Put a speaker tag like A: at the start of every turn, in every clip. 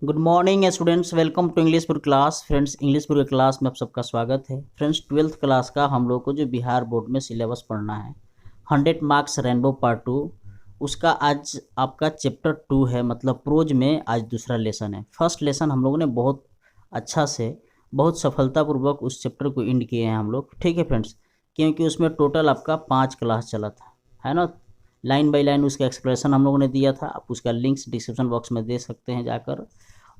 A: Good morning students, welcome to English book class. Friends, English book class में आप सबका स्वागत है। फ्रेंड्स, 12th क्लास का हम लोग को जो बिहार बोर्ड में सिलेबस पढ़ना है 100 मार्क्स रेनबो पार्ट 2, उसका आज आपका चैप्टर 2 है। मतलब प्रोज में आज दूसरा लेसन है। फर्स्ट लेसन हम लोगों ने बहुत अच्छा से, बहुत सफलतापूर्वक उस चैप्टर को एंड किए हैं हम लोग। ठीक है फ्रेंड्स, क्योंकि उसमें टोटल आपका 5 क्लास चला था, है ना। लाइन बाय लाइन उसका एक्सप्लेनेशन हम लोगों ने दिया था। आप उसका लिंक्स डिस्क्रिप्शन बॉक्स में दे सकते हैं जाकर।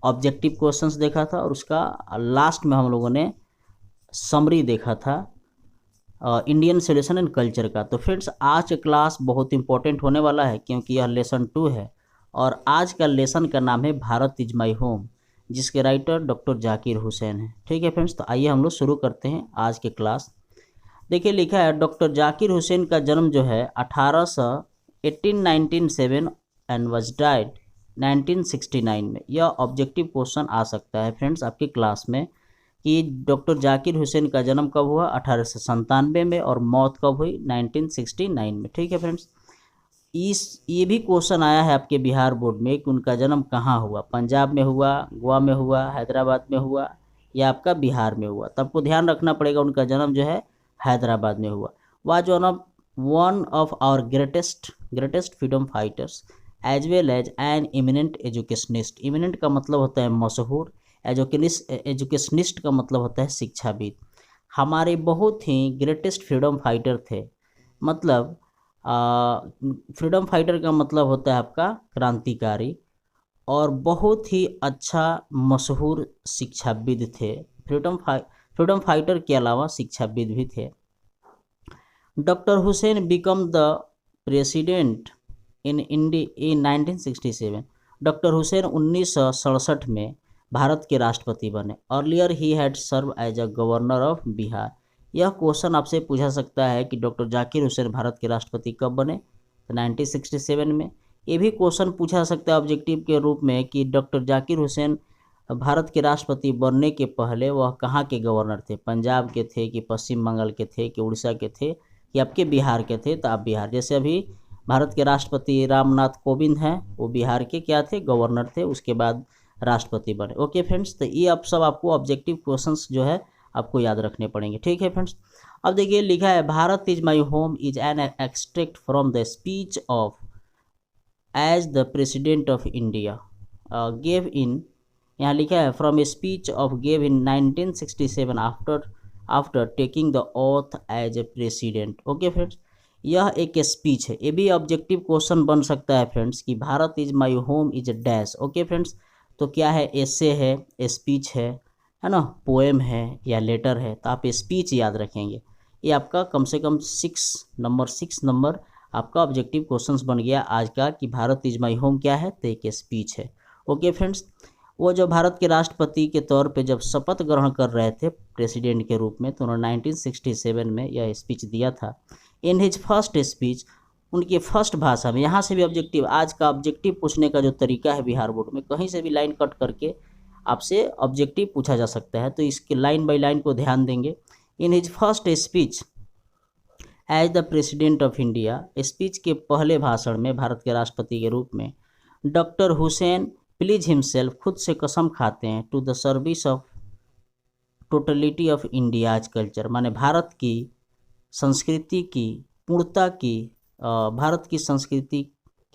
A: ऑब्जेक्टिव क्वेश्चंस देखा था और उसका लास्ट में हम लोगों ने समरी देखा था इंडियन सोल्यूशन एंड कल्चर का। तो फ्रेंड्स, आज का क्लास बहुत इंपॉर्टेंट होने वाला है क्योंकि यह लेसन 2 है और आज का लेसन का नाम है भारत इज माई होम, जिसके राइटर डॉक्टर जाकिर हुसैन है। ठीक है फ्रेंड्स, तो आइए हम लोग शुरू करते हैं आज के क्लास। देखिए, लिखा है डॉक्टर जाकिर हुसैन का जन्म जो है 1897 एंड वाज डाइड 1969 में। यह ऑब्जेक्टिव क्वेश्चन आ सकता है फ्रेंड्स आपकी क्लास में कि डॉक्टर जाकिर हुसैन का जन्म कब हुआ 1897 में और मौत कब हुई 1969 में। ठीक है फ्रेंड्स, ये भी क्वेश्चन आया है आपके बिहार बोर्ड में कि उनका जन्म कहाँ हुआ, पंजाब में हुआ, गोवा में हुआ, हैदराबाद में हुआ या आपका बिहार में हुआ। तो आपको ध्यान रखना पड़ेगा उनका जन्म जो है हैदराबाद में हुआ। Was one of our greatest freedom fighters as well as an eminent educationist. Eminent का मतलब होता है मशहूर, एजुकेशनिस्ट का मतलब होता है शिक्षाविद। हमारे बहुत ही ग्रेटेस्ट फ्रीडम फाइटर थे। मतलब फ्रीडम फाइटर का मतलब होता है आपका क्रांतिकारी, और बहुत ही अच्छा मशहूर शिक्षाविद थे। फ्रीडम फाइटर के अलावा शिक्षाविद भी थे। Doctor Hussain become the president in 1967। Doctor Hussain 1967 में भारत के राष्ट्रपति बने। Earlier he had served as a governor of Bihar. यह क्वेश्चन आपसे पूछा सकता है कि डॉक्टर जाकिर हुसैन भारत के राष्ट्रपति कब बने, तो 1967 में। ये भी क्वेश्चन पूछा सकता है ऑब्जेक्टिव के रूप में कि डॉक्टर जाकिर हुसैन भारत के राष्ट्रपति बनने के पहले वह कहाँ के गवर्नर थे, पंजाब के थे कि पश्चिम बंगाल के थे कि उड़ीसा के थे कि आपके बिहार के थे। तो आप बिहार, जैसे अभी भारत के राष्ट्रपति रामनाथ कोविंद हैं, वो बिहार के क्या थे, गवर्नर थे, उसके बाद राष्ट्रपति बने। ओके फ्रेंड्स, तो ये अब सब आपको ऑब्जेक्टिव क्वेश्चंस जो है आपको याद रखने पड़ेंगे। ठीक है फ्रेंड्स, अब देखिए लिखा है Bharat is my home is an extract from the speech of as the president of India gave in. यहाँ लिखा है from a speech of gave in 1967 after taking the oath as a president. Okay friends, यह एक speech है। ये भी objective question बन सकता है फ्रेंड्स कि Bharat is my home is a dash. Okay friends, तो क्या है, एसे है, स्पीच है ना, पोएम है या लेटर है। तो आप स्पीच याद रखेंगे। ये आपका कम से कम 6 नंबर आपका ऑब्जेक्टिव क्वेश्चंस बन गया आज का कि भारत इज माई होम क्या है, तो एक स्पीच है। ओके फ्रेंड्स, वो जो भारत के राष्ट्रपति के तौर पे जब शपथ ग्रहण कर रहे थे प्रेसिडेंट के रूप में, तो उन्होंने 1967 में यह स्पीच दिया था। इन हिज फर्स्ट स्पीच, उनकी फर्स्ट भाषा में। यहाँ से भी ऑब्जेक्टिव, आज का ऑब्जेक्टिव पूछने का जो तरीका है बिहार बोर्ड में, कहीं से भी लाइन कट करके आपसे ऑब्जेक्टिव पूछा जा सकता है, तो इसके लाइन बाय लाइन को ध्यान देंगे। In his first speech as the president of India, speech के पहले भाषण में भारत के राष्ट्रपति के रूप में डॉक्टर हुसैन प्लीज हिमसेल्फ, खुद से कसम खाते हैं, to the service of totality of India's culture, माने भारत की संस्कृति की पूर्णता की, भारत की संस्कृति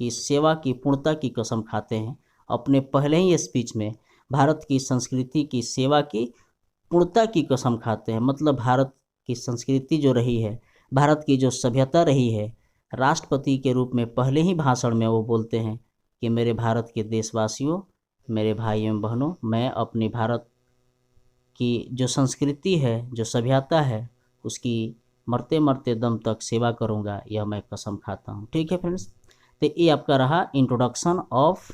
A: की सेवा की पूर्णता की कसम खाते हैं। अपने पहले ही स्पीच में भारत की संस्कृति की सेवा की पूर्णता की कसम खाते हैं। मतलब भारत की संस्कृति जो रही है, भारत की जो सभ्यता रही है, राष्ट्रपति के रूप में पहले ही भाषण में वो बोलते हैं कि मेरे भारत के देशवासियों, मेरे भाई एवं बहनों, मैं अपनी भारत की जो संस्कृति है, जो सभ्यता है, उसकी मरते मरते दम तक सेवा करूंगा, यह मैं कसम खाता हूँ। ठीक है फ्रेंड्स, तो ये आपका रहा introduction of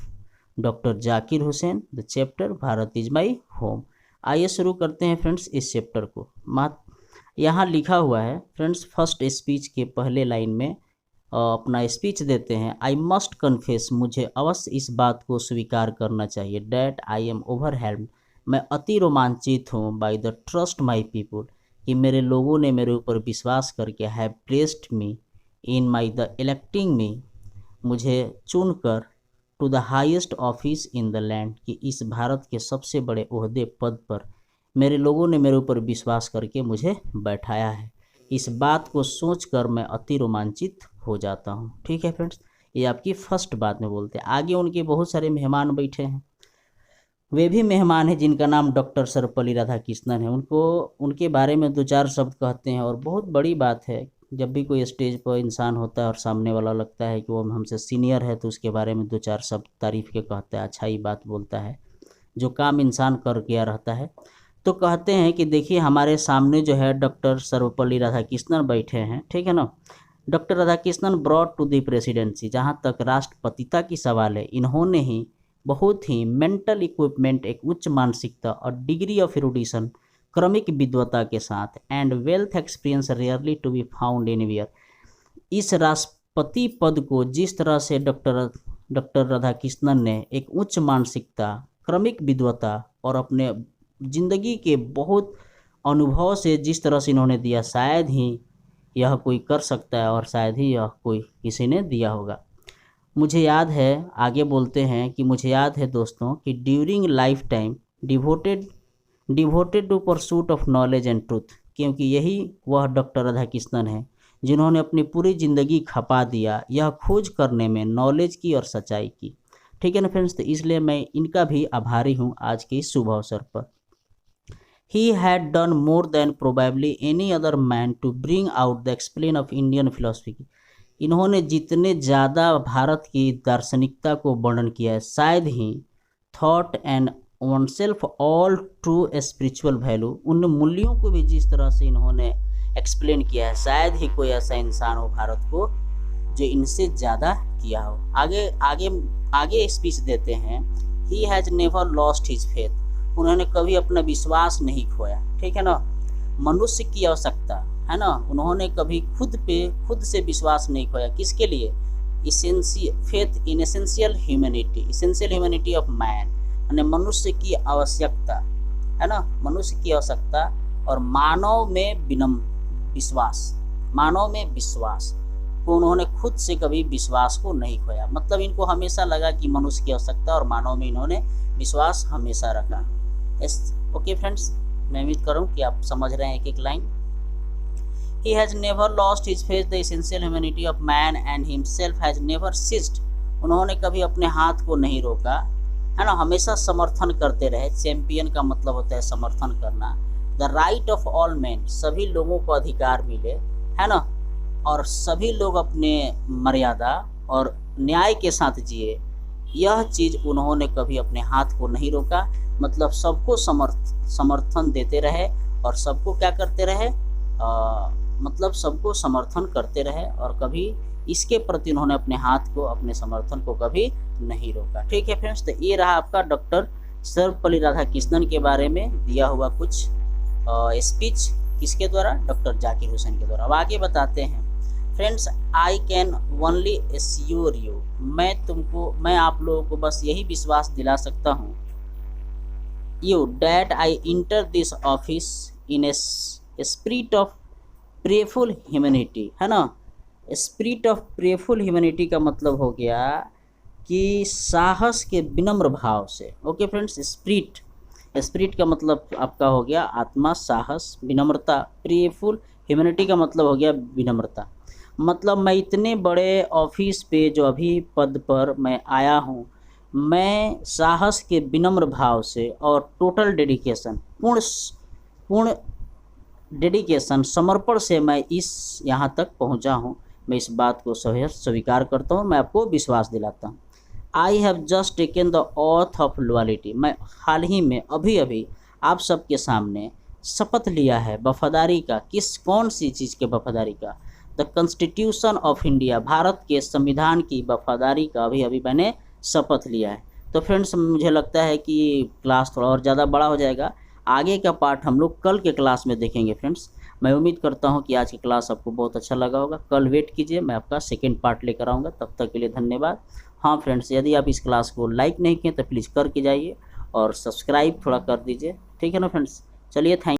A: doctor Zakir Hussain, the chapter Bharat is my home. आइए शुरू करते हैं फ्रेंड्स इस चैप्टर को। यहाँ लिखा हुआ है फ्रेंड्स, फर्स्ट स्पीच के पहले लाइन में अपना स्पीच देते हैं। आई मस्ट कन्फेस, मुझे अवश्य इस बात को स्वीकार करना चाहिए, डैट आई एम ओवरहेल्म्ड, मैं अति रोमांचित हूँ, by the trust my people, कि मेरे लोगों ने मेरे ऊपर विश्वास करके, have placed me in my the electing me, मुझे चुनकर to the highest office in the land, कि इस भारत के सबसे बड़े ओहदे पद पर मेरे लोगों ने मेरे ऊपर विश्वास करके मुझे बैठाया है। इस बात को सोचकर मैं अति रोमांचित हो जाता हूँ। ठीक है फ्रेंड्स, ये आपकी फर्स्ट बात में बोलते हैं। आगे उनके बहुत सारे मेहमान बैठे हैं, वे भी मेहमान हैं जिनका नाम डॉक्टर सर्वपल्ली राधाकृष्णन है। उनके बारे में 2-4 शब्द कहते हैं। और बहुत बड़ी बात है, जब भी कोई स्टेज पर इंसान होता है और सामने वाला लगता है कि वो हमसे सीनियर है, तो उसके बारे में 2-4 शब्द तारीफ़ के कहता है, अच्छाई बात बोलता है, जो काम इंसान कर गया रहता है। तो कहते हैं कि देखिए हमारे सामने जो है डॉक्टर सर्वपल्ली राधाकृष्णन बैठे हैं, ठीक है ना। Doctor Radhakrishnan brought to the presidency, जहाँ तक राष्ट्रपतिता की सवाल है, इन्होंने ही बहुत ही मेंटल इक्विपमेंट, एक उच्च मानसिकता और डिग्री ऑफ एरुडिशन, क्रमिक विद्वता के साथ, and wealth experience rarely to be found anywhere. इस राष्ट्रपति पद को जिस तरह से डॉक्टर राधाकृष्णन ने एक उच्च मानसिकता, क्रमिक विद्वता और अपने जिंदगी के बहुत अनुभव से जिस तरह से इन्होंने दिया, शायद ही यह कोई कर सकता है और शायद ही यह कोई किसी ने दिया होगा। मुझे याद है, आगे बोलते हैं कि मुझे याद है दोस्तों कि during life time devoted to pursuit of knowledge and truth, क्योंकि यही वह डॉक्टर राधाकृष्णन है जिन्होंने अपनी पूरी ज़िंदगी खपा दिया यह खोज करने में, नॉलेज की और सच्चाई की। ठीक है ना फ्रेंड्स, तो इसलिए मैं इनका भी आभारी हूँ आज के इस शुभ अवसर पर। He had done more than probably any other man to bring out the explain of Indian philosophy. इन्होंने जितने ज़्यादा भारत की दार्शनिकता को वर्णन किया है, शायद ही thought and oneself all true spiritual value, उन मूल्यों को भी जिस तरह से इन्होंने एक्सप्लेन किया है, शायद ही कोई ऐसा इंसान हो भारत को जो इनसे ज़्यादा किया हो। आगे आगे आगे स्पीच देते हैं, He has never lost his faith, उन्होंने कभी अपना विश्वास नहीं खोया। ठीक है ना, मनुष्य की आवश्यकता है ना, उन्होंने कभी खुद से विश्वास नहीं खोया। किसके लिए? Faith in essential humanity of man, यानी मनुष्य की आवश्यकता है ना, मनुष्य की आवश्यकता और मानव में विश्वास को उन्होंने खुद से कभी विश्वास को नहीं खोया। मतलब इनको हमेशा लगा कि मनुष्य की आवश्यकता और मानव में इन्होंने विश्वास हमेशा रखा। ओके फ्रेंड्स, मैं उम्मीद करूँ कि आप समझ रहे हैं एक एक line. He has never lost his faith, the essential humanity of man, and himself has never ceased, उन्होंने कभी अपने हाथ को नहीं रोका, है ना, हमेशा समर्थन करते रहे। चैंपियन का मतलब होता है समर्थन करना। The right of all man, सभी लोगों को अधिकार मिले, है ना, और सभी लोग अपने मर्यादा और न्याय के साथ जिए, यह चीज़ उन्होंने कभी अपने हाथ को नहीं रोका। मतलब सबको समर्थन देते रहे और सबको क्या करते रहे, मतलब सबको समर्थन करते रहे और कभी इसके प्रति उन्होंने अपने हाथ को, अपने समर्थन को कभी नहीं रोका। ठीक है फ्रेंड्स, तो ये रहा आपका डॉक्टर सर्वपल्ली राधाकृष्णन के बारे में दिया हुआ कुछ स्पीच, किसके द्वारा? डॉक्टर जाकिर हुसैन के द्वारा। अब आगे बताते हैं friends, I can only assure you, मैं आप लोगों को बस यही विश्वास दिला सकता हूँ, you that I enter this office in a spirit of prayerful humanity, है ना। spirit of prayerful humanity का मतलब हो गया कि साहस के विनम्र भाव से। ओके फ्रेंड्स, स्पिरिट का मतलब आपका हो गया आत्मा, साहस, विनम्रता। प्रेयरफुल ह्यूमैनिटी का मतलब हो गया विनम्रता। मतलब मैं इतने बड़े ऑफिस पे जो अभी पद पर मैं आया हूँ, मैं साहस के विनम्र भाव से और टोटल डेडिकेशन, पूर्ण डेडिकेशन, समर्पण से मैं इस यहाँ तक पहुँचा हूँ। मैं इस बात को स्वीकार करता हूँ, मैं आपको विश्वास दिलाता हूँ। I have just taken the auth of loyalty, मैं हाल ही में अभी आप सबके सामने शपथ लिया है वफादारी का। कौन सी चीज़ के वफादारी का? The constitution of India, Bharat के संविधान की वफादारी का अभी मैंने शपथ लिया है। तो फ्रेंड्स, मुझे लगता है कि क्लास थोड़ा और ज़्यादा बड़ा हो जाएगा। आगे का पार्ट हम लोग कल के क्लास में देखेंगे फ्रेंड्स। मैं उम्मीद करता हूं कि आज की क्लास आपको बहुत अच्छा लगा होगा। कल वेट कीजिए, मैं आपका सेकंड पार्ट लेकर आऊँगा। तब तक के लिए धन्यवाद। हाँ फ्रेंड्स, यदि आप इस क्लास को लाइक नहीं किए तो प्लीज़ करके जाइए और सब्सक्राइब थोड़ा कर दीजिए। ठीक है ना फ्रेंड्स, चलिए थैंक